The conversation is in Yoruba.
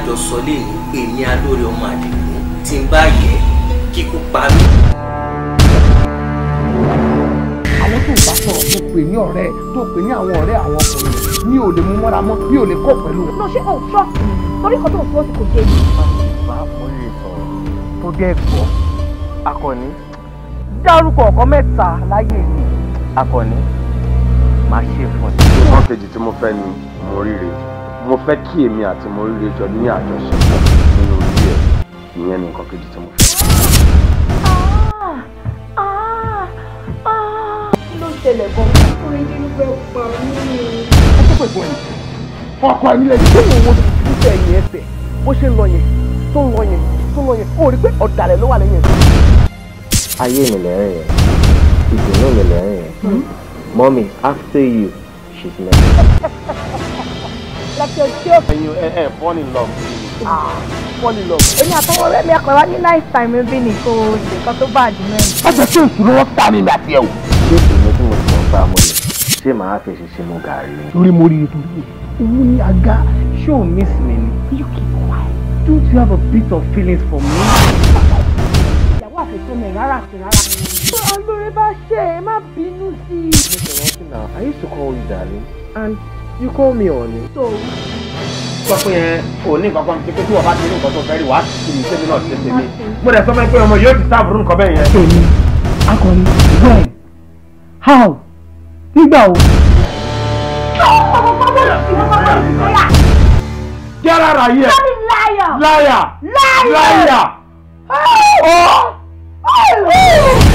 jọ sọ lẹ́yìn èmi alóore ọmọ Àdìgún tí ń bá yẹ kíkú pa mí. àwọn tó bá sọ̀rọ̀ tó pè ní ọ̀rẹ́ tó pè ní àwọn ọ̀rẹ́ àwọn ọkùnrin mi ò lè mú mọ́ra mọ́ mi ò lè kọ́ pẹ̀lú rẹ̀. lọ ṣe ò trust me torí kan tó ń fọwọ́ sí kò ṣe é. bá a mọ ilé sọ̀rọ̀ tó dé ẹ̀gbọ́ Akànnì dárúkọ ọ̀kan mẹ́ta láyé mi. Akànnì máa ṣe fún ẹ. nǹkan kejì tí mo fẹ́ ni Moríre mo fẹ́ kí èmi àti Moríre jọ ní àjọṣepọ̀ nínú ilé ẹ̀ ìyẹn ni nǹkan kejì tí mo fẹ́. kí ló ṣẹlẹ̀ gan-an? ọkùnrin nínú fẹ́ pa mí. ẹ tó pè fún ẹ ọkọ ẹ nílẹ̀ yìí tó wọ́n fífẹ́ ẹ̀yìn ẹsẹ̀ bó ṣe ń lọ yẹn tó ń lọ yẹn tó ń lọ yẹn ó rí pé ọ̀dàlẹ̀ ló wà lẹ́yìn ẹ̀. ayé mi lẹ́rìn yẹn ìdùnnú mi lẹ́rìn yẹn mommy after you she's next. like your joke. ẹ̀yin fall in love. fall in love. èmi àtọwọ́ rẹ̀ mi àpẹẹrẹ ní nice time bí ní kò ṣe nǹkan tó bá àdúrà ẹ̀. ọjọ́ tí oṣù lọ́wọ́ tá mi àti ẹ̀ wò. ṣé èmi tí mo ti mọ̀ bá mo lè ṣé màá fi ṣe mo gàrí ni. torí mo rí i torí owó ní àga ṣé ò miss me ni. you keep quiet. don't you have a bit of feelings for me. ìyàwó àfẹ́sọ́ mi rárá àti rárá. tó alóore bá ṣe é má bínú sí i. Now, I used to call you darling and you call me honey. so sọ pé yẹn ò ní nǹkan kan ti pé tí wọ́n bá ti ní nǹkan tó fẹ́ rí wàá tì mí sẹ́mi náà ṣe tèmi. mo dẹ̀ sọ fún ẹ pé ọmọ yóò ti sáàbùrù nǹkan bẹ́ẹ̀ yẹn. èmi Akànnì when how nígbà wo. Get out of here! liar! Liar! Liar! Liar! Oh!